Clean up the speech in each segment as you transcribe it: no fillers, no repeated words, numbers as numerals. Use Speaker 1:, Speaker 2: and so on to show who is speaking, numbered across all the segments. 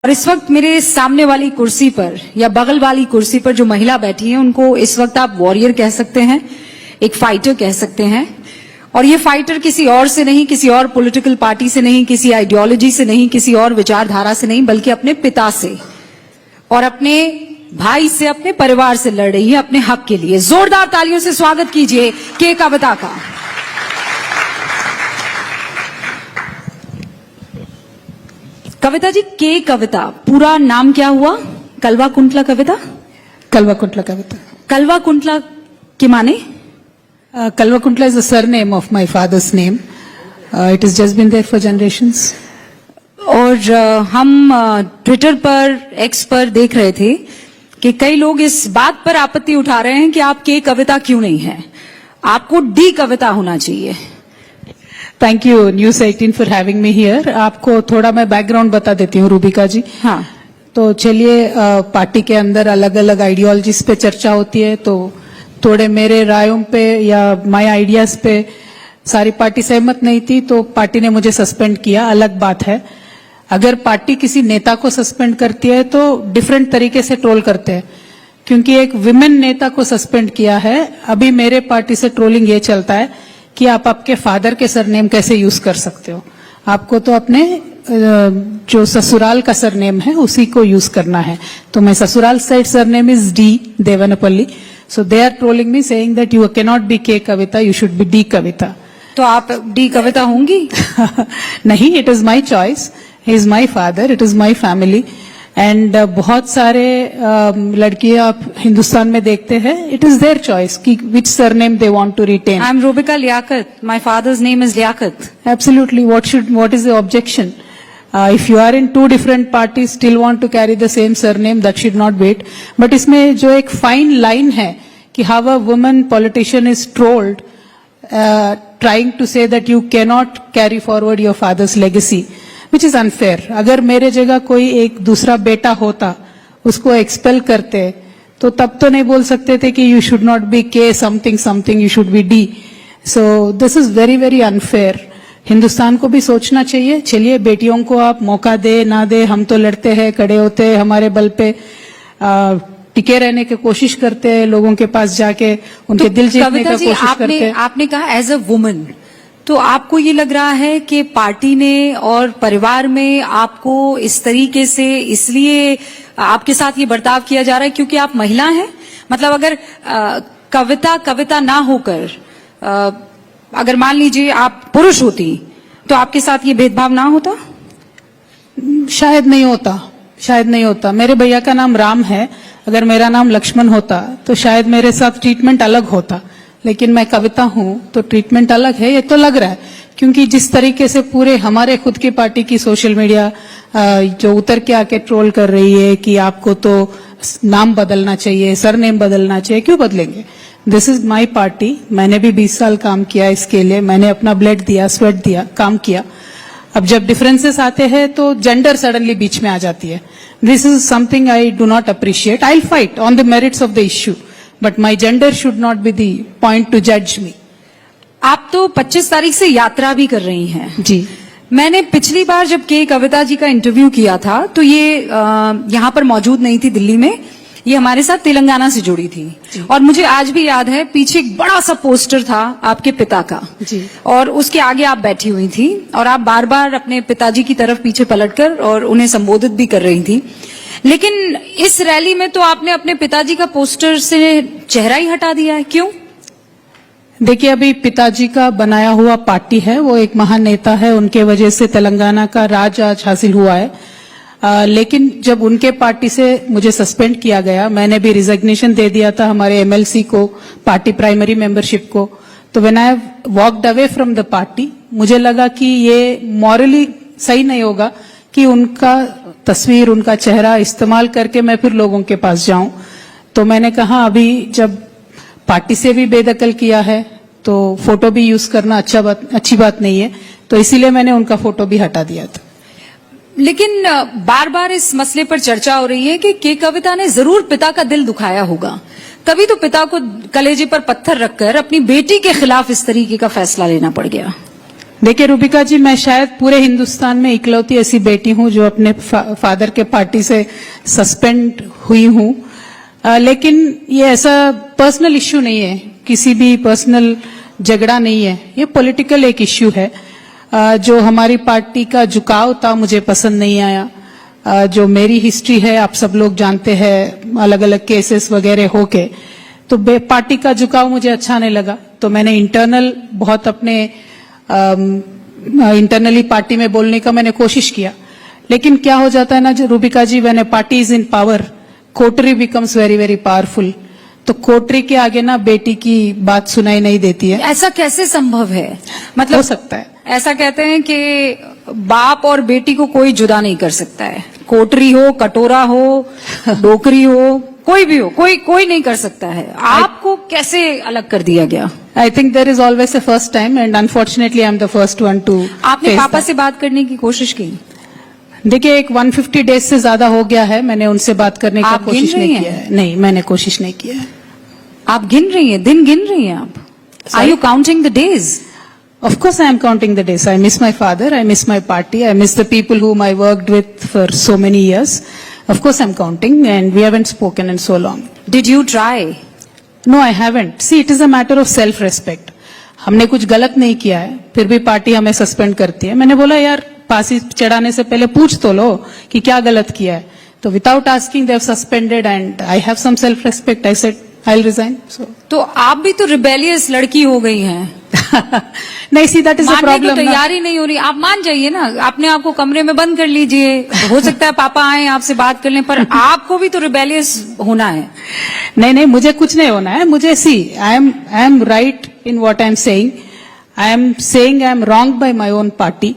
Speaker 1: और इस वक्त मेरे सामने वाली कुर्सी पर या बगल वाली कुर्सी पर जो महिला बैठी है उनको इस वक्त आप वॉरियर कह सकते हैं, एक फाइटर कह सकते हैं। और ये फाइटर किसी और से नहीं, किसी और पॉलिटिकल पार्टी से नहीं, किसी आइडियोलॉजी से नहीं, किसी और विचारधारा से नहीं, बल्कि अपने पिता से और अपने भाई से, अपने परिवार से लड़ रही है अपने हक के लिए। जोरदार तालियों से स्वागत कीजिए के कविता का। कविता जी, के कविता पूरा नाम क्या हुआ? कल्वाकुंतला कविता।
Speaker 2: कल्वाकुंतला कविता।
Speaker 1: कल्वाकुंतला के माने?
Speaker 2: Kalvakuntla is the surname of my father's name. It has just been there for generations.
Speaker 1: और हम ट्विटर पर, एक्स पर देख रहे थे कि कई लोग इस बात पर आपत्ति उठा रहे हैं कि आप के कविता क्यों नहीं है, आपको डी कविता होना चाहिए।
Speaker 2: Thank you News 18 for having me here. आपको थोड़ा मैं बैकग्राउंड बता देती हूँ रूबिका जी।
Speaker 1: हाँ,
Speaker 2: तो चलिए, पार्टी के अंदर अलग अलग आइडियोलॉजीज पे चर्चा होती है, तो थोड़े मेरे रायों पे या माय आइडियाज पे सारी पार्टी सहमत नहीं थी, तो पार्टी ने मुझे सस्पेंड किया। अलग बात है, अगर पार्टी किसी नेता को सस्पेंड करती है तो डिफरेंट तरीके से ट्रोल करते हैं, क्योंकि एक विमेन नेता को सस्पेंड किया है। अभी मेरे पार्टी से ट्रोलिंग ये चलता है कि आप आपके फादर के सरनेम कैसे यूज कर सकते हो, आपको तो अपने जो ससुराल का सरनेम है उसी को यूज करना है। तो मैं ससुराल side surname is D Devanpalli, so they are trolling me saying that you cannot be K Kavita, you should be D Kavita.
Speaker 1: तो आप डी कविता होंगी?
Speaker 2: नहीं, it is my choice, he is my father, it is my family. And बहुत सारे लड़कियां आप हिंदुस्तान में देखते हैं, it is their choice कि which surname they want to retain.
Speaker 1: I am Rubika Liaquat. My father's name is Liaquat.
Speaker 2: Absolutely. What is the objection? If you are in two different parties, still want to carry the same surname, that should not wait. But इसमें जो एक fine line है कि how a woman politician is trolled, trying to say that you cannot carry forward your father's legacy, which is unfair. अगर मेरे जगह कोई एक दूसरा बेटा होता, उसको expel करते, तो तब तो नहीं बोल सकते थे कि you should not be K something something, you should be D. So this is very very unfair. Hindustan को भी सोचना चाहिए। चलिए, बेटियों को आप मौका दे ना दे, हम तो लड़ते हैं, खड़े होते हैं, हमारे बल पे टिके रहने की कोशिश करते हैं, लोगों के पास जाके उनके दिल जीतने का कोशिश करते हैं।
Speaker 1: आपने कहा एज अ वुमन, तो आपको ये लग रहा है कि पार्टी ने और परिवार में आपको इस तरीके से इसलिए आपके साथ ये बर्ताव किया जा रहा है क्योंकि आप महिला हैं? मतलब अगर कविता ना होकर अगर मान लीजिए आप पुरुष होती तो आपके साथ ये भेदभाव ना होता?
Speaker 2: शायद नहीं होता, शायद नहीं होता। मेरे भैया का नाम राम है, अगर मेरा नाम लक्ष्मण होता तो शायद मेरे साथ ट्रीटमेंट अलग होता, लेकिन मैं कविता हूं तो ट्रीटमेंट अलग है। ये तो लग रहा है क्योंकि जिस तरीके से पूरे हमारे खुद की पार्टी की सोशल मीडिया जो उतर के आके ट्रोल कर रही है कि आपको तो नाम बदलना चाहिए, सरनेम बदलना चाहिए, क्यों बदलेंगे? This is my party. मैंने भी 20 साल काम किया इसके लिए, मैंने अपना ब्लड दिया, स्वेट दिया, काम किया। अब जब डिफरेंसेस आते हैं तो जेंडर सडनली बीच में आ जाती है। This is something I do not appreciate. I will fight on the merits of the issue, but my gender should not be the point two जज मी।
Speaker 1: आप तो 25 तारीख से यात्रा भी कर रही हैं।
Speaker 2: जी,
Speaker 1: मैंने पिछली बार जब के कविता जी का इंटरव्यू किया था तो ये यहाँ पर मौजूद नहीं थी दिल्ली में, ये हमारे साथ तेलंगाना से जुड़ी थी। और मुझे आज भी याद है, पीछे एक बड़ा सा पोस्टर था आपके पिता का
Speaker 2: जी,
Speaker 1: और उसके आगे आप बैठी हुई थी और आप बार बार अपने पिताजी की तरफ पीछे पलटकर और उन्हें संबोधित भी कर रही थी। लेकिन इस रैली में तो आपने अपने पिताजी का पोस्टर से चेहरा ही हटा दिया है, क्यों?
Speaker 2: देखिए, अभी पिताजी का बनाया हुआ पार्टी है, वो एक महान नेता है, उनके वजह से तेलंगाना का राज आज हासिल हुआ है। लेकिन जब उनके पार्टी से मुझे सस्पेंड किया गया, मैंने भी रिजिग्नेशन दे दिया था हमारे एमएलसी को, पार्टी प्राइमरी मेंबरशिप को। तो when I walked away from the party, मुझे लगा कि ये मॉरली सही नहीं होगा कि उनका तस्वीर, उनका चेहरा इस्तेमाल करके मैं फिर लोगों के पास जाऊं। तो मैंने कहा, अभी जब पार्टी से भी बेदखल किया है तो फोटो भी यूज करना अच्छी बात नहीं है, तो इसीलिए मैंने उनका फोटो भी हटा दिया था।
Speaker 1: लेकिन बार बार इस मसले पर चर्चा हो रही है कि के कविता ने जरूर पिता का दिल दुखाया होगा, तभी तो पिता को कलेजे पर पत्थर रखकर अपनी बेटी के खिलाफ इस तरीके का फैसला लेना पड़ गया।
Speaker 2: देखिए रूबिका जी, मैं शायद पूरे हिंदुस्तान में इकलौती ऐसी बेटी हूं जो अपने फादर के पार्टी से सस्पेंड हुई हूं। लेकिन ये ऐसा पर्सनल इश्यू नहीं है, किसी भी पर्सनल झगड़ा नहीं है, ये पॉलिटिकल एक इश्यू है। जो हमारी पार्टी का झुकाव था मुझे पसंद नहीं आया। जो मेरी हिस्ट्री है आप सब लोग जानते हैं, अलग अलग केसेस वगैरह होके, तो पार्टी का झुकाव मुझे अच्छा नहीं लगा। तो मैंने इंटरनल बहुत अपने इंटरनली पार्टी में बोलने का मैंने कोशिश किया। लेकिन क्या हो जाता है ना Rubika ji, when a party is in power, coterie becomes very very powerful. तो कोटरी के आगे ना बेटी की बात सुनाई नहीं देती है।
Speaker 1: ऐसा कैसे संभव है?
Speaker 2: हो
Speaker 1: मतलब
Speaker 2: सकता है,
Speaker 1: ऐसा कहते हैं कि बाप और बेटी को कोई जुदा नहीं कर सकता है। कोटरी हो, कटोरा हो, डोकरी हो, कोई भी हो, कोई नहीं कर सकता है। आपको कैसे अलग कर दिया गया?
Speaker 2: I think there is always a first time and unfortunately I am the first one two.
Speaker 1: आपने पापा से बात करने की कोशिश की?
Speaker 2: देखिए, एक 150 डेज से ज्यादा हो गया है, मैंने उनसे बात करने का
Speaker 1: आप गिन
Speaker 2: कोशिश
Speaker 1: रही
Speaker 2: नहीं
Speaker 1: हैं?
Speaker 2: किया है। नहीं, मैंने कोशिश नहीं किया है।
Speaker 1: आप गिन रही हैं, दिन गिन रही हैं आप? Are you counting the days?
Speaker 2: Of course, I am counting the days. I miss my father. I miss my party. I miss the people whom I worked with for so many years. Of course, I'm counting, and we haven't spoken in so long.
Speaker 1: Did you try?
Speaker 2: No, I haven't. See, it is a matter of self-respect. हमने कुछ गलत नहीं किया है, फिर भी party हमें suspend करती है। मैंने बोला यार, फांसी चढ़ाने से पहले पूछ तो लो कि क्या गलत किया है। तो without asking they have suspended and I have some self respect. I said I will resign. So
Speaker 1: तो आप भी तो रिबेलियस लड़की हो गई हैं।
Speaker 2: नहीं, सी दैट इज अ
Speaker 1: मानने की
Speaker 2: प्रॉब्लम।
Speaker 1: तैयारी नहीं हो रही। आप मान जाइए ना, अपने आप को कमरे में बंद कर लीजिए। हो सकता है पापा आए आपसे बात कर लें, पर आपको भी तो रिबेलियस होना है।
Speaker 2: नहीं, मुझे कुछ नहीं होना है। मुझे see, I am right in what I am saying. I am saying I am wrong by my own party.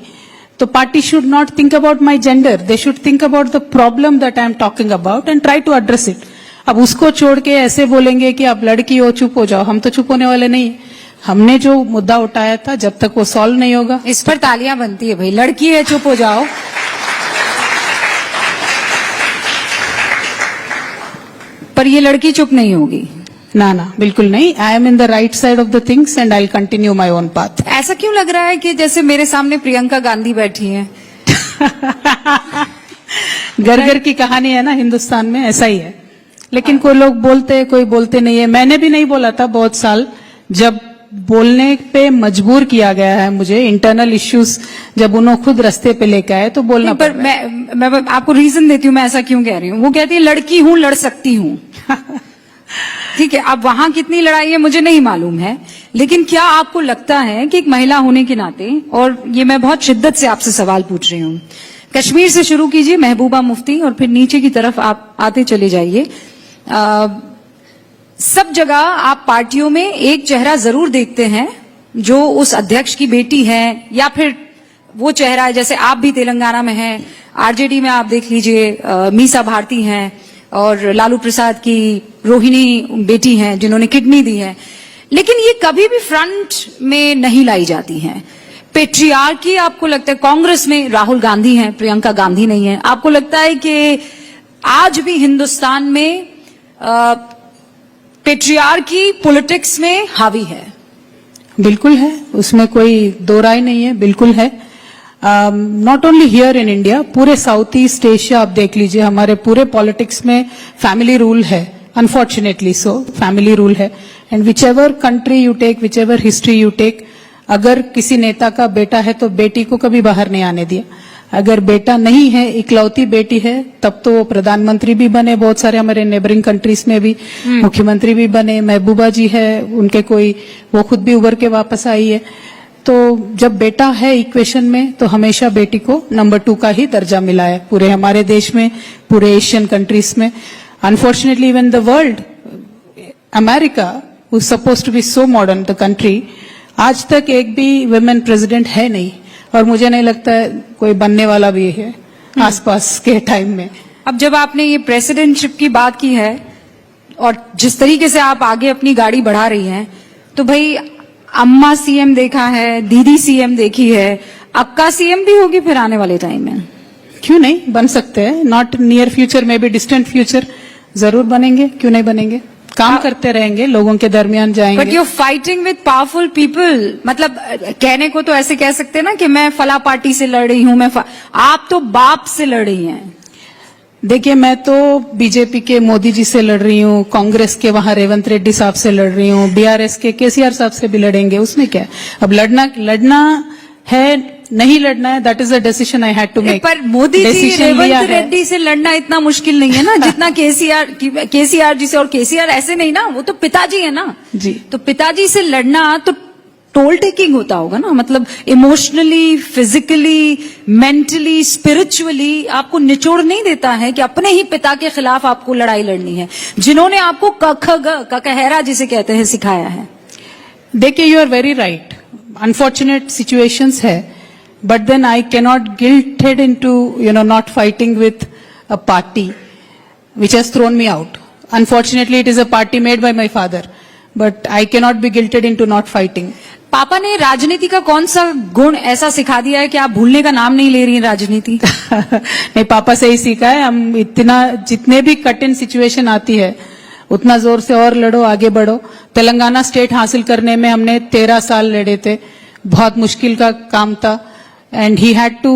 Speaker 2: तो party should not think about my gender, they should think about the problem that I am talking about and try to address it. अब उसको छोड़ के ऐसे बोलेंगे कि आप लड़की हो, चुप हो जाओ, हम तो चुप होने वाले नहीं। हमने जो मुद्दा उठाया था, जब तक वो सॉल्व नहीं होगा।
Speaker 1: इस पर तालियां बनती है भाई, लड़की है चुप हो जाओ। पर ये लड़की चुप नहीं होगी।
Speaker 2: ना, बिल्कुल नहीं। I am in the right side of the things and I will continue my own path.
Speaker 1: ऐसा क्यों लग रहा है कि जैसे मेरे सामने प्रियंका गांधी बैठी हैं?
Speaker 2: घर घर की कहानी है ना हिंदुस्तान में, ऐसा ही है। लेकिन कोई लोग बोलते हैं, कोई बोलते नहीं है। मैंने भी नहीं बोला था बहुत साल, जब बोलने पे मजबूर किया गया है मुझे। इंटरनल इश्यूज जब उन्होंने खुद रास्ते पे लेके आए तो बोलना
Speaker 1: पर मैं आपको रीजन देती हूँ मैं ऐसा क्यों कह रही हूँ। वो कहती है लड़की हूँ, लड़ सकती हूँ। ठीक है, अब वहां कितनी लड़ाई है मुझे नहीं मालूम है, लेकिन क्या आपको लगता है कि एक महिला होने के नाते, और ये मैं बहुत शिद्दत से आपसे सवाल पूछ रही हूँ, कश्मीर से शुरू कीजिए, महबूबा मुफ्ती, और फिर नीचे की तरफ आप आते चले जाइए। सब जगह आप पार्टियों में एक चेहरा जरूर देखते हैं जो उस अध्यक्ष की बेटी है, या फिर वो चेहरा है, जैसे आप भी तेलंगाना में हैं, आरजेडी में आप देख लीजिए मीसा भारती हैं, और लालू प्रसाद की रोहिणी बेटी हैं जिन्होंने किडनी दी है। लेकिन ये कभी भी फ्रंट में नहीं लाई जाती हैं। पेट्रियार्की आपको लगता है, कांग्रेस में राहुल गांधी हैं, प्रियंका गांधी नहीं है, आपको लगता है कि आज भी हिंदुस्तान में पेट्रियार्की पॉलिटिक्स में हावी है?
Speaker 2: बिल्कुल है, उसमें कोई दो राय नहीं है, बिल्कुल है। Not only here in India, पूरे साउथ ईस्ट एशिया आप देख लीजिए, हमारे पूरे पॉलिटिक्स में फैमिली रूल है। अनफॉर्चुनेटली सो फैमिली रूल है। And which ever country you take, which ever history you take, अगर किसी नेता का बेटा है तो बेटी को कभी बाहर नहीं आने दिया। अगर बेटा नहीं है, इकलौती बेटी है, तब तो वो प्रधानमंत्री भी बने, बहुत सारे हमारे नेबरिंग कंट्रीज में भी मुख्यमंत्री भी बने। महबूबा जी है, उनके कोई, वो खुद भी उभर के वापस आई है। तो जब बेटा है इक्वेशन में, तो हमेशा बेटी को नंबर 2 का ही दर्जा मिला है पूरे हमारे देश में, पूरे एशियन कंट्रीज में। Unfortunately even the world, America who is supposed to be so modern the country, आज तक एक भी वुमेन प्रेसिडेंट है नहीं, और मुझे नहीं लगता है कोई बनने वाला भी है आसपास के टाइम में।
Speaker 1: अब जब आपने ये प्रेसिडेंटशिप की बात की है और जिस तरीके से आप आगे अपनी गाड़ी बढ़ा रही हैं, तो भाई अम्मा सीएम देखा है, दीदी सीएम देखी है, अक्का सीएम भी होगी फिर आने वाले टाइम में?
Speaker 2: क्यों नहीं बन सकते हैं, नॉट नियर फ्यूचर में भी, डिस्टेंट फ्यूचर जरूर बनेंगे, क्यों नहीं बनेंगे। काम करते रहेंगे, लोगों के दरमियान
Speaker 1: बट
Speaker 2: जाएंगे।
Speaker 1: You fighting with powerful people, मतलब कहने को तो ऐसे कह सकते हैं ना कि मैं फला पार्टी से लड़ रही हूं, आप तो बाप से लड़ रही हैं।
Speaker 2: देखिए, मैं तो बीजेपी के मोदी जी से लड़ रही हूँ, कांग्रेस के वहां रेवंत रेड्डी साहब से लड़ रही हूँ, बीआरएस के केसीआर साहब से भी लड़ेंगे, उसमें क्या है? अब लड़ना है, नहीं लड़ना है, that is a decision I had to make.
Speaker 1: पर मोदी जी रेवंत रेड्डी से लड़ना इतना मुश्किल नहीं है ना जितना केसीआर जी से। और केसीआर ऐसे नहीं ना, वो तो पिताजी है ना
Speaker 2: जी।
Speaker 1: तो पिताजी से लड़ना तो टोल टेकिंग होता होगा ना, मतलब इमोशनली, फिजिकली, मेंटली, स्पिरिचुअली आपको निचोड़ नहीं देता है कि अपने ही पिता के खिलाफ आपको लड़ाई लड़नी है, जिन्होंने आपको ककहरा जिसे कहते हैं सिखाया है।
Speaker 2: देखिए, you are very right, unfortunate situations है, but then I cannot guilted into, not fighting with a party which has thrown me out. Unfortunately, it is a party made by my father, but I cannot be guilted into not fighting.
Speaker 1: पापा ने राजनीति का कौन सा गुण ऐसा सिखा दिया है कि आप भूलने का नाम नहीं ले रही हैं राजनीति?
Speaker 2: नहीं, पापा से ही सीखा है। हम इतना, जितने भी कठिन सिचुएशन आती है उतना जोर से और लड़ो, आगे बढ़ो। तेलंगाना स्टेट हासिल करने में हमने 13 साल लड़े थे, बहुत मुश्किल का काम था। And he had to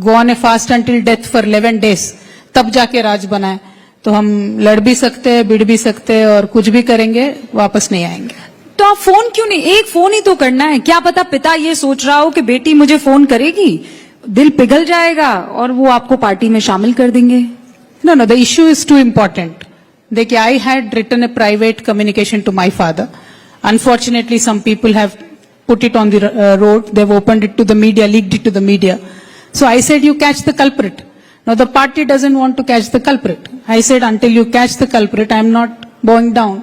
Speaker 2: go on a fast until death for 11 days, तब जाके राज बना है। तो हम लड़ भी सकते हैं, बिड़ भी सकते हैं, और कुछ भी करेंगे, वापस नहीं आएंगे।
Speaker 1: तो आप फोन क्यों नहीं, एक फोन ही तो करना है। क्या पता पिता ये सोच रहा हो कि बेटी मुझे फोन करेगी, दिल पिघल जाएगा और वो आपको पार्टी में शामिल कर देंगे।
Speaker 2: No, the issue is too important. देखिए, I had written a private communication to my father. Unfortunately, some people have put it on the road. They've opened it to the media, leaked it to the media. So I said, you catch the culprit. Now the party doesn't want to catch the culprit. I said, until you catch the culprit, I'm not bowing down.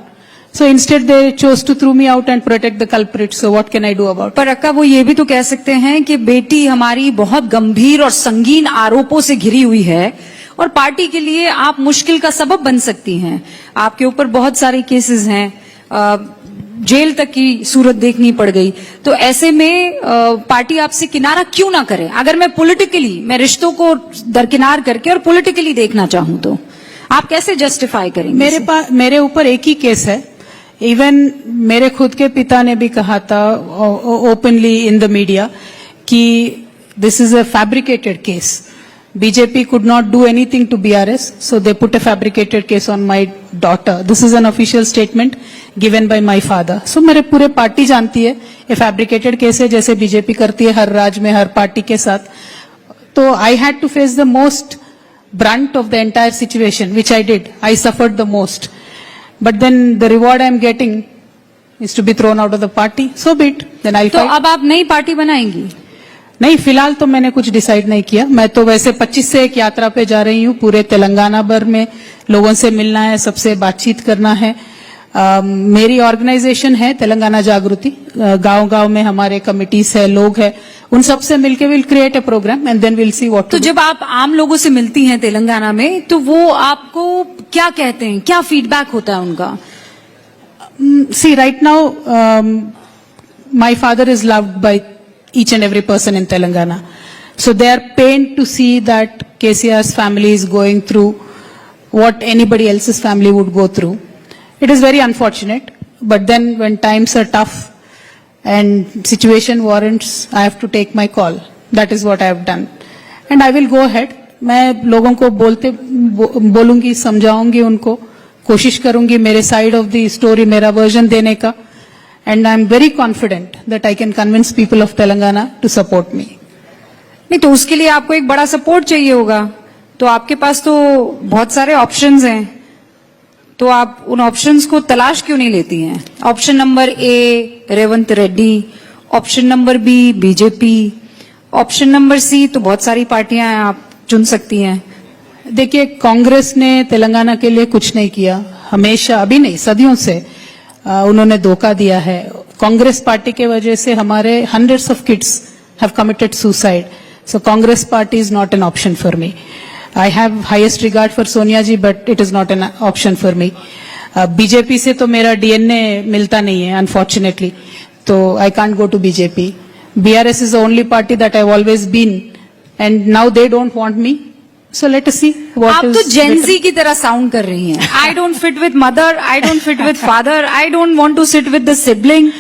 Speaker 2: So instead they chose to throw me out and protect the culprit. So what can I do about it?
Speaker 1: पर अक्का, वो ये भी तो कह सकते हैं कि बेटी हमारी बहुत गंभीर और संगीन आरोपों से घिरी हुई है और पार्टी के लिए आप मुश्किल का सबब बन सकती हैं। आपके ऊपर बहुत सारे केसेस हैं, जेल तक की सूरत देखनी पड़ गई। तो ऐसे में पार्टी आपसे किनारा क्यों ना करे? अगर मैं रिश्तों को दरकिनार करके और पॉलिटिकली देखना चाहूं तो आप कैसे जस्टिफाई करेंगे?
Speaker 2: मेरे ऊपर एक ही केस है। इवन मेरे खुद के पिता ने भी कहा था ओपनली इन द मीडिया कि this is a fabricated case. BJP could not do anything to BRS, so they put a fabricated case on my daughter. This is an official statement given by my father. So मेरे पूरे party जानती है ये fabricated case है, जैसे BJP करती है हर राज्य में हर पार्टी के साथ. तो I had to face the most brunt of the entire situation, which I did. I suffered the most. But then the reward I am getting is to be thrown out of the party. So be it. Then I'll
Speaker 1: तो
Speaker 2: fight.
Speaker 1: अब आप नई party बनाएंगी?
Speaker 2: नहीं, फिलहाल तो मैंने कुछ डिसाइड नहीं किया. मैं तो वैसे 25 से एक यात्रा पे जा रही हूँ. पूरे तेलंगाना भर में लोगों से मिलना है, सबसे बातचीत करना है. मेरी ऑर्गेनाइजेशन है तेलंगाना जागृति. गांव-गांव में हमारे कमिटीज है, लोग हैं. उन सबसे मिलके will create a programme and then will see what.
Speaker 1: तो जब आप आम लोगों से मिलती हैं तेलंगाना में, तो वो आपको क्या कहते हैं, क्या फीडबैक होता है उनका?
Speaker 2: See, right now, my father is loved by each and every person in Telangana. So they are pained to see that KCR's family is going through what anybody else's family would go through. It is very unfortunate, but then when times are tough and situation warrants, I have to take my call. That is what I have done. And I will go ahead. मैं लोगों को बोलूंगी, समझाऊंगी उनको, कोशिश करूंगी मेरे side of the story, मेरा version देने का. And I am very confident that I can convince people of Telangana to support me.
Speaker 1: नहीं तो उसके लिए आपको एक बड़ा सपोर्ट चाहिए होगा. तो आपके पास तो बहुत सारे ऑप्शंस हैं, तो आप उन ऑप्शंस को तलाश क्यों नहीं लेती हैं? Option number A Revanth Reddy, option number B BJP, option number C तो बहुत सारी पार्टियां हैं, आप चुन सकती हैं.
Speaker 2: देखिए, कांग्रेस ने तेलंगाना के लिए कुछ नहीं किया. हमेशा, अभी नहीं, सदियों से उन्होंने धोखा दिया है. कांग्रेस पार्टी के वजह से हमारे hundreds of kids have committed suicide. So Congress party is not an option for me. I have highest regard for Sonia ji, but it is not an option for me. BJP से तो मेरा DNA मिलता नहीं है, unfortunately. तो I can't go to BJP. BRS is the only party that I've always been, and now they don't want me. So let us see what
Speaker 1: आप
Speaker 2: is
Speaker 1: तो
Speaker 2: better.
Speaker 1: Gen Z की तरह साउंड कर रही हैं. I don't fit with mother, I don't fit with father, I don't want to sit with the sibling.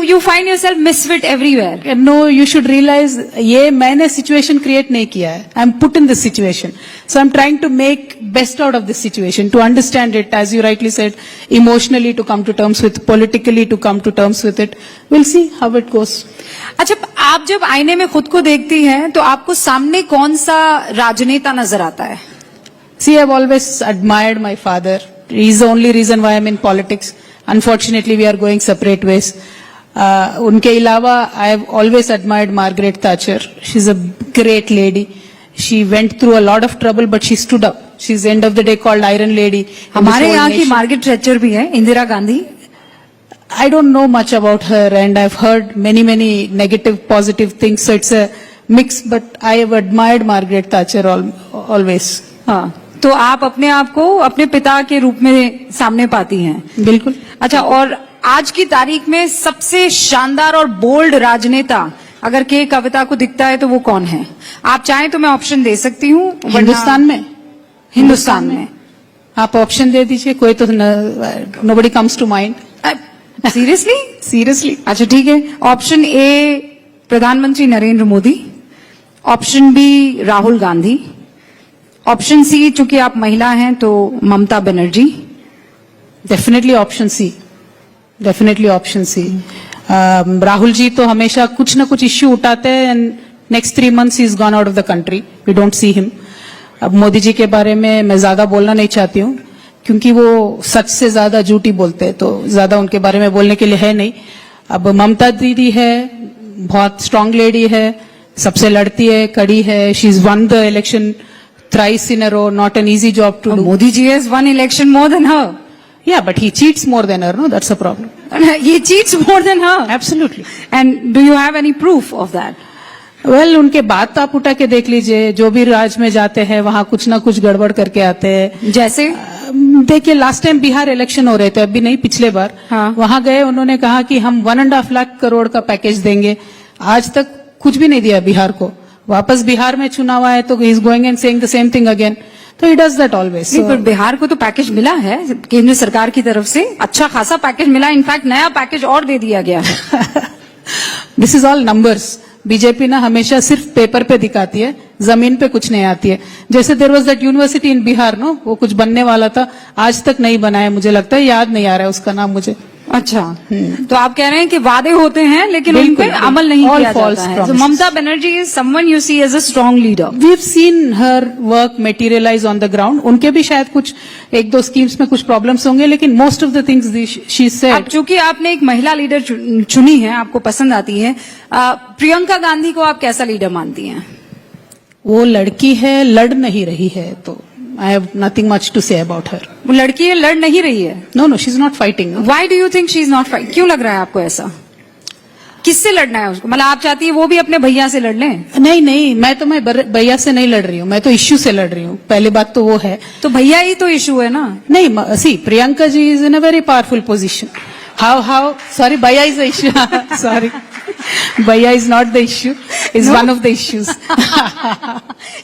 Speaker 1: You find yourself misfit everywhere.
Speaker 2: No, you should realize ये मैंने situation create नहीं किया है. I'm put in this situation. So I'm trying to make best out of this situation, to understand it, as you rightly said, emotionally to come to terms with, politically to come to terms with it. We'll see how it goes.
Speaker 1: अच्छा, आप जब आईने में खुद को देखती हैं तो आपको सामने कौन सा राजनेता नजर आता है?
Speaker 2: See, I've always admired my father. He's the only reason why I'm in politics. Unfortunately, we are going separate ways. उनके अलावा I have always admired Margaret Thatcher. She's a great lady. She went through a lot of trouble, but she stood up. She's end of the day called Iron Lady. in this
Speaker 1: हमारे
Speaker 2: whole
Speaker 1: यहाँ की
Speaker 2: nation.
Speaker 1: Margaret Thatcher भी है, Indira Gandhi.
Speaker 2: I don't know much about her, and I've heard many negative, positive things. So it's a mix. But I have admired Margaret Thatcher always.
Speaker 1: हाँ, तो आप अपने आप को अपने पिता के रूप में सामने पाती हैं.
Speaker 2: बिल्कुल.
Speaker 1: अच्छा, और आज की तारीख में सबसे शानदार और बोल्ड राजनेता अगर के कविता को दिखता है तो वो कौन है? आप चाहें तो मैं ऑप्शन दे सकती हूँ.
Speaker 2: हिंदुस्तान में.
Speaker 1: हिंदुस्तान में
Speaker 2: आप ऑप्शन दे दीजिए. कोई तो nobody comes to mind.
Speaker 1: Seriously?
Speaker 2: Seriously.
Speaker 1: अच्छा, ठीक है. ऑप्शन ए प्रधानमंत्री Narendra Modi, option B Rahul Gandhi, option C चूंकि आप महिला हैं तो Mamata Banerjee.
Speaker 2: Definitely option C. Definitely option C. Rahul ji तो हमेशा कुछ ना कुछ इश्यू उठाते हैं and next 3 months he is gone out of the country. We don't see him. अब मोदी जी के बारे में मैं ज्यादा बोलना नहीं चाहती हूँ क्योंकि वो सच से ज्यादा झूठी बोलते हैं, तो ज्यादा उनके बारे में बोलने के लिए है नहीं. अब ममता दीदी है, बहुत स्ट्रांग लेडी है, सबसे लड़ती है, कड़ी है. She is one the election thrice in a row, not an easy job to do.
Speaker 1: Modi ji has won election more than her.
Speaker 2: Yeah, but he cheats more than her, no? That's a problem.
Speaker 1: He cheats more than her.
Speaker 2: Absolutely.
Speaker 1: And do you have any proof of that?
Speaker 2: Well, उनके बात आप उठा के देख लीजिए. जो भी राज में जाते हैं वहाँ कुछ ना कुछ गड़बड़ करके आते हैं.
Speaker 1: जैसे
Speaker 2: देखिए, लास्ट टाइम बिहार इलेक्शन हो रहे थे, अभी नहीं पिछले बार.
Speaker 1: हाँ.
Speaker 2: वहाँ गए, उन्होंने कहा कि हम 1.5 लाख करोड़ का पैकेज देंगे. आज तक कुछ भी नहीं दिया बिहार को. वापस बिहार में चुनाव आए तो he is going and saying the same thing again. तो ही डज दैट ऑलवेज.
Speaker 1: नहीं, पर बिहार को तो पैकेज मिला है केंद्र सरकार की तरफ से. अच्छा खासा पैकेज मिला. इनफैक्ट नया पैकेज और दे दिया गया है.
Speaker 2: This is all numbers. BJP ना हमेशा सिर्फ पेपर पे दिखाती है, जमीन पे कुछ नहीं आती है. जैसे there was that university in Bihar, no, वो कुछ बनने वाला था, आज तक नहीं बना है. मुझे लगता है, याद नहीं आ रहा है उसका नाम मुझे.
Speaker 1: अच्छा, तो आप कह रहे हैं कि वादे होते हैं लेकिन उन पे अमल नहीं किया जाता है. So Mamata Banerjee is someone you see as a strong leader.
Speaker 2: We have seen her work materialise on the ground. उनके भी शायद कुछ 1-2 स्कीम्स में कुछ प्रॉब्लम्स होंगे, लेकिन most of the things she said.
Speaker 1: अब चूंकि आपने एक महिला लीडर चुनी है, आपको पसंद आती है, प्रियंका गांधी को आप कैसा लीडर मानती हैं?
Speaker 2: वो लड़की है, लड़ नहीं रही है, तो I have nothing much to say about her.
Speaker 1: वो लड़की है, लड़ नहीं रही है.
Speaker 2: No, she is not fighting.
Speaker 1: Why do you think she is not fight? क्यों लग रहा है आपको ऐसा? किससे लड़ना है उसको? मतलब आप चाहती है वो भी अपने भैया से लड़ लें?
Speaker 2: नहीं, मैं भैया से नहीं लड़ रही हूँ. मैं तो इश्यू से लड़ रही हूँ. पहली बात तो वो है.
Speaker 1: तो भैया ही तो इशू है ना.
Speaker 2: नहीं, see, Priyanka ji is in a very powerful position. How sorry, भैया इज द इश्यू. सॉरी, भैया is not the issue, is one of the issues.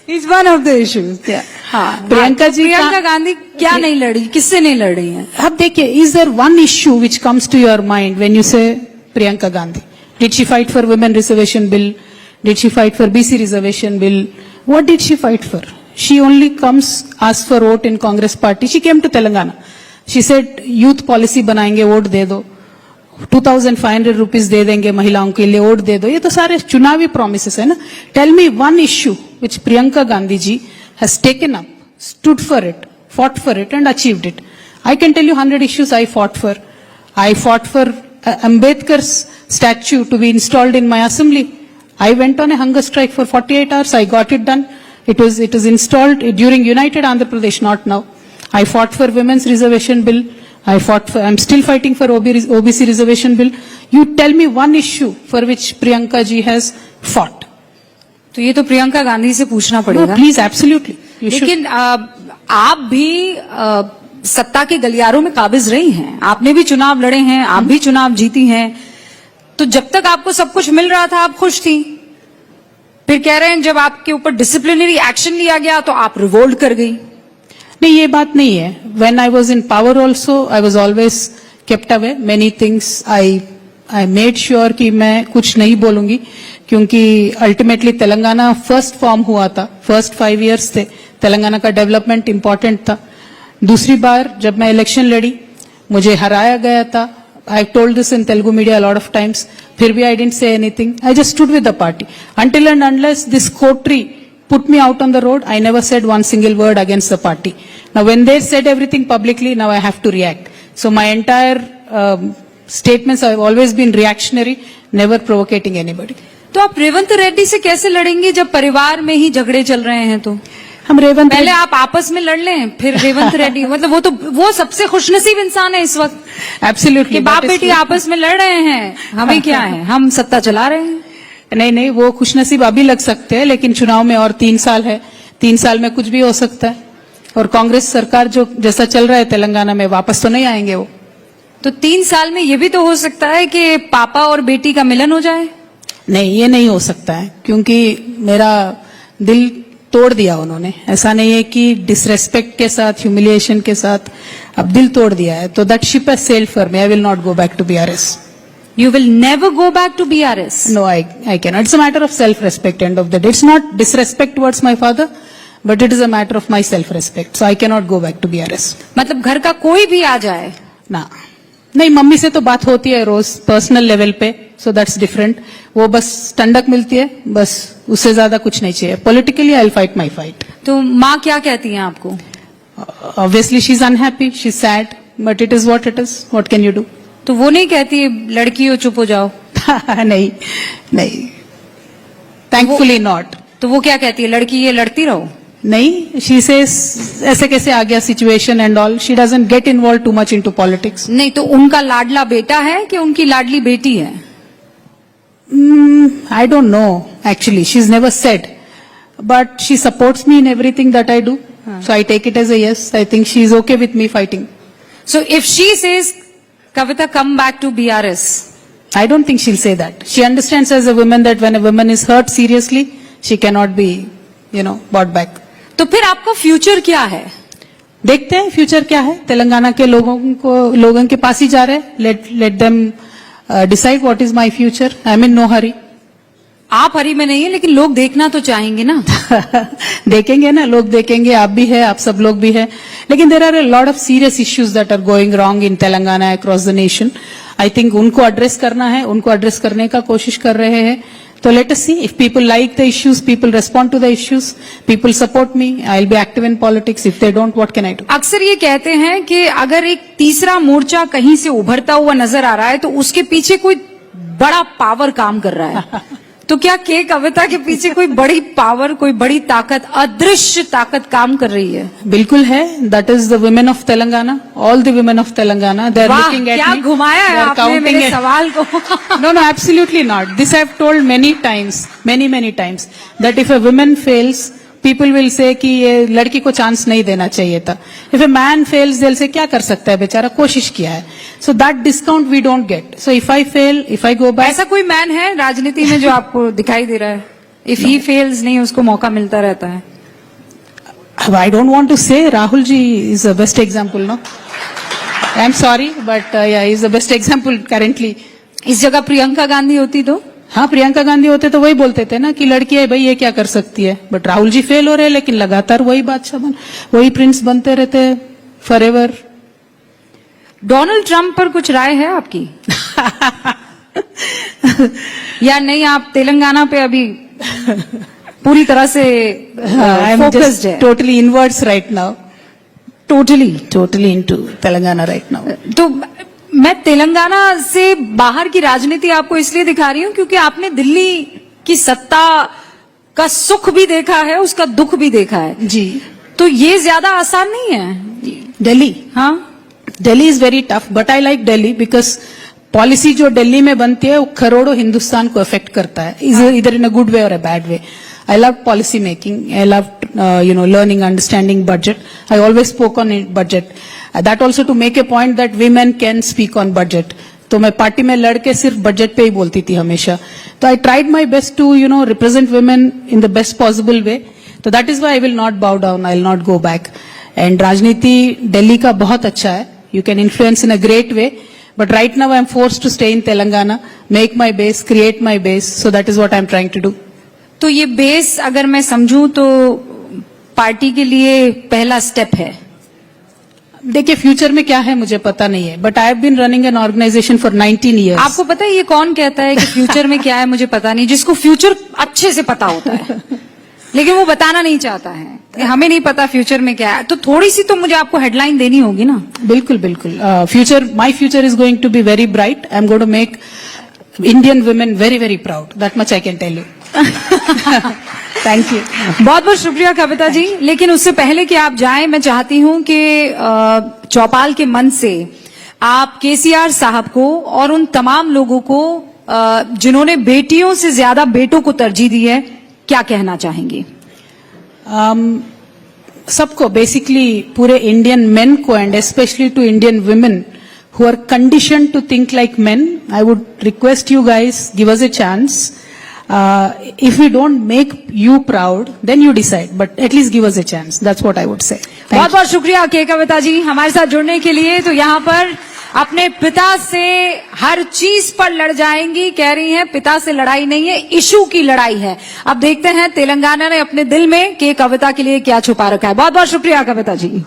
Speaker 1: Is one of the issues. हाँ, प्रियंका गांधी क्या नहीं लड़ी, किससे नहीं लड़ रही है?
Speaker 2: अब देखिए, is there one issue which comes to your mind when you say Priyanka Gandhi? Did she fight for women reservation bill? Did she fight for BC reservation bill? What did she fight for? She only comes, asks for vote in Congress party. She came to Telangana. She said, youth policy बनाएंगे, vote दे दो. 2,500 rupees दे देंगे महिलाओं के लिए, vote दे दो. ये तो सारे चुनावी promises है ना. Tell me one issue which Priyanka Gandhi ji has taken up, stood for it, fought for it and achieved it. I can tell you 100 issues I fought for. I fought for Ambedkar's statue to be installed in my assembly. I went on a hunger strike for 48 hours. I got it done. It was installed during United Andhra Pradesh, not now. I fought for women's reservation bill. I'm still fighting for OBC reservation bill. You tell me one issue for which Priyanka ji has fought.
Speaker 1: तो ये तो प्रियंका गांधी से पूछना पड़ेगा.
Speaker 2: No, please, absolutely. You should.
Speaker 1: लेकिन आप भी सत्ता के गलियारों में काबिज रही हैं. आपने भी चुनाव लड़े हैं, आप भी चुनाव जीती हैं. तो जब तक आपको सब कुछ मिल रहा था, आप खुश थी. फिर कह रहे हैं जब आपके ऊपर डिसिप्लिनरी एक्शन लिया गया तो आप रिवोल्ट कर गई।
Speaker 2: नहीं, ये बात नहीं है। When I was in power also, I was always kept away. Many things I made sure कि मैं कुछ नहीं बोलूंगी, क्योंकि अल्टीमेटली तेलंगाना फर्स्ट फॉर्म हुआ था, फर्स्ट 5 years थे, तेलंगाना का डेवलपमेंट इंपॉर्टेंट था। दूसरी बार जब मैं इलेक्शन लड़ी, मुझे हराया गया था। I told this in Telugu media a lot of times. फिर भी I didn't say anything. I just stood with the party. Until and unless this coterie put me out on the road, I never said one single word against the party. Now when they said everything publicly, now I have to react. So my entire statements have always been reactionary, never provocating anybody.
Speaker 1: तो आप रेवंत रेड्डी से कैसे लड़ेंगे जब परिवार में ही झगड़े चल रहे हैं? तो
Speaker 2: हम रेवंत
Speaker 1: पहले आप आपस में लड़ लें, फिर रेवंत रेड्डी मतलब वो सबसे खुशनसीब इंसान है इस वक्त
Speaker 2: एब्सोल्युटली
Speaker 1: कि बाप बेटी आपस में लड़ रहे हैं। हमें क्या है, हम सत्ता चला रहे हैं।
Speaker 2: नहीं, वो खुशनसीब अभी लग सकते हैं, लेकिन चुनाव में और 3 साल है। 3 साल में कुछ भी हो सकता है। और कांग्रेस सरकार जो जैसा चल रहा है तेलंगाना में, वापस तो नहीं आएंगे वो।
Speaker 1: तो 3 साल में ये भी तो हो सकता है कि पापा और बेटी का मिलन हो जाए।
Speaker 2: नहीं, ये नहीं हो सकता है, क्योंकि मेरा दिल तोड़ दिया उन्होंने। ऐसा नहीं है कि डिसरेस्पेक्ट के साथ, ह्यूमिलिएशन के साथ, अब दिल तोड़ दिया है। तो that ship has sailed for me. I will not go back to BRS.
Speaker 1: You will never go back to BRS.
Speaker 2: No, I cannot. It's a matter of self-respect. End of the day, it's not disrespect towards my father, but it is a matter of my self-respect. So I cannot go back to BRS.
Speaker 1: मतलब घर का कोई भी आ जाए
Speaker 2: ना, नहीं, mummy से तो बात होती है रोज पर्सनल लेवल पे, सो दैट्स डिफरेंट। वो बस ठंडक मिलती है, बस उससे ज्यादा कुछ नहीं चाहिए। Politically I will fight my fight.
Speaker 1: तो माँ क्या कहती हैं आपको?
Speaker 2: Obviously she is unhappy, she is sad, but it is what it is. What can you do?
Speaker 1: तो वो नहीं कहती लड़की हो चुप हो जाओ?
Speaker 2: नहीं, थैंकफुली नॉट।
Speaker 1: तो वो क्या कहती है, लड़की ये लड़ती रहो?
Speaker 2: नहीं, शी सेज ऐसे कैसे आ गया situation and all. She doesn't get involve too much into politics.
Speaker 1: नहीं, तो उनका लाडला बेटा है कि उनकी लाडली बेटी है?
Speaker 2: I don't know, actually. She's never said. But she supports me in everything that I do. So I take it as a yes. I think she's okay with me fighting.
Speaker 1: So if she says, Kavita, come back to BRS.
Speaker 2: I don't think she'll say that. She understands as a woman that when a woman is hurt seriously, she cannot be, brought back.
Speaker 1: तो फिर आपका future क्या है?
Speaker 2: देखते हैं future क्या है। तेलंगाना के लोगों के पास ही जा रहे हैं। Let them decide what is my future. I'm in no hurry.
Speaker 1: आप हरी में नहीं है, लेकिन लोग देखना तो चाहेंगे ना।
Speaker 2: देखेंगे ना, लोग देखेंगे। आप भी है, आप सब लोग भी है। लेकिन there are a lot of serious issues that are going wrong in Telangana across the nation. I think उनको एड्रेस करना है, उनको एड्रेस करने का कोशिश कर रहे हैं। तो let us see if people like the issues, people respond to the issues, people support me, I'll be active in politics. If they don't, what can I do?
Speaker 1: अक्सर ये कहते हैं कि अगर एक तीसरा मोर्चा कहीं से उभरता हुआ नजर आ रहा है तो उसके पीछे कोई बड़ा पावर काम कर रहा है। तो क्या के कविता के पीछे कोई बड़ी पावर, कोई बड़ी ताकत, अदृश्य ताकत काम कर रही है?
Speaker 2: बिल्कुल है। That is the women of Telangana. All the women of Telangana. They are
Speaker 1: वाह,
Speaker 2: looking at
Speaker 1: क्या
Speaker 2: me.
Speaker 1: घुमाया है
Speaker 2: They are
Speaker 1: आपने
Speaker 2: counting
Speaker 1: मेरे
Speaker 2: it.
Speaker 1: सवाल को।
Speaker 2: No, absolutely not. This I have told many times, many times, that if a woman fails, people will say कि ये लड़की को चांस नहीं देना चाहिए था। If a man fails, they'll say क्या कर सकता है बेचारा, कोशिश किया है। So that discount we don't get. So if I fail, if I go back,
Speaker 1: ऐसा कोई मैन है राजनीति में जो आपको दिखाई दे रहा है? If he fails, नहीं उसको मौका मिलता रहता है?
Speaker 2: I don't want to say Rahul ji is the best example, no? I'm sorry, but yeah, he's the best example currently.
Speaker 1: इस जगह प्रियंका गांधी होती तो?
Speaker 2: हाँ, प्रियंका गांधी होते तो वही बोलते थे ना कि लड़की है भाई, ये क्या कर सकती है। बट राहुल जी फेल हो रहे हैं, लेकिन लगातार वही बादशाह वही प्रिंस बनते रहते हैं फॉरएवर।
Speaker 1: डोनाल्ड ट्रंप पर कुछ राय है आपकी? या नहीं, आप तेलंगाना पे अभी पूरी तरह से फोकस्ड है?
Speaker 2: Totally inwards right now, totally into Telangana right now.
Speaker 1: तो मैं तेलंगाना से बाहर की राजनीति आपको इसलिए दिखा रही हूं क्योंकि आपने दिल्ली की सत्ता का सुख भी देखा है, उसका दुख भी देखा है।
Speaker 2: जी,
Speaker 1: तो ये ज्यादा आसान नहीं है।
Speaker 2: दिल्ली,
Speaker 1: हाँ,
Speaker 2: Delhi is very tough, but I like Delhi because policy जो दिल्ली में बनती है वो करोड़ों हिंदुस्तान को अफेक्ट करता है, इधर इन अ गुड वे और a bad way. I love policy making. I love, learning, understanding budget. I always spoke on budget. That also to make a point that women can speak on budget. तो मैं party में लड़ के सिर्फ budget पे ही बोलती थी हमेशा. तो I tried my best to represent women in the best possible way. तो that is why I will not bow down, I will not go back. And राजनीति दिल्ली का बहुत अच्छा है. You can influence in a great way. But right now I am forced to stay in Telangana, make my base, create my base. So that is what I am trying to do.
Speaker 1: तो ये base अगर मैं समझूं तो party के लिए पहला step है.
Speaker 2: देखिए फ्यूचर में क्या है मुझे पता नहीं है, but I have been running an organisation for 19 years.
Speaker 1: आपको पता है ये कौन कहता है कि फ्यूचर में क्या है मुझे पता नहीं, जिसको फ्यूचर अच्छे से पता होता है लेकिन वो बताना नहीं चाहता है कि हमें नहीं पता फ्यूचर में क्या है. तो थोड़ी सी तो मुझे आपको हेडलाइन देनी होगी ना.
Speaker 2: बिल्कुल बिल्कुल. Future, my future is going to be very bright. I am going to make Indian women very very proud. That much I can tell you. Thank you.
Speaker 1: बहुत बहुत शुक्रिया कविता जी. लेकिन उससे पहले कि आप जाएं, मैं चाहती हूं कि चौपाल के मंच से आप केसीआर साहब को और उन तमाम लोगों को जिन्होंने बेटियों से ज्यादा बेटों को तरजीह दी है, क्या कहना चाहेंगी?
Speaker 2: सबको, बेसिकली पूरे इंडियन मेन को, and specially to Indian women who are conditioned to think like men, I would request you guys, give us a chance. If we don't make you proud, then you decide, but at least give us a chance. That's what I would say.
Speaker 1: बहुत बहुत शुक्रिया के कविता जी हमारे साथ जुड़ने के लिए. तो यहाँ पर अपने पिता से हर चीज पर लड़ जाएंगी, कह रही हैं पिता से लड़ाई नहीं है, इशू की लड़ाई है. अब देखते हैं तेलंगाना ने अपने दिल में के कविता के लिए क्या छुपा रखा है. बहुत बहुत शुक्रिया कविता जी.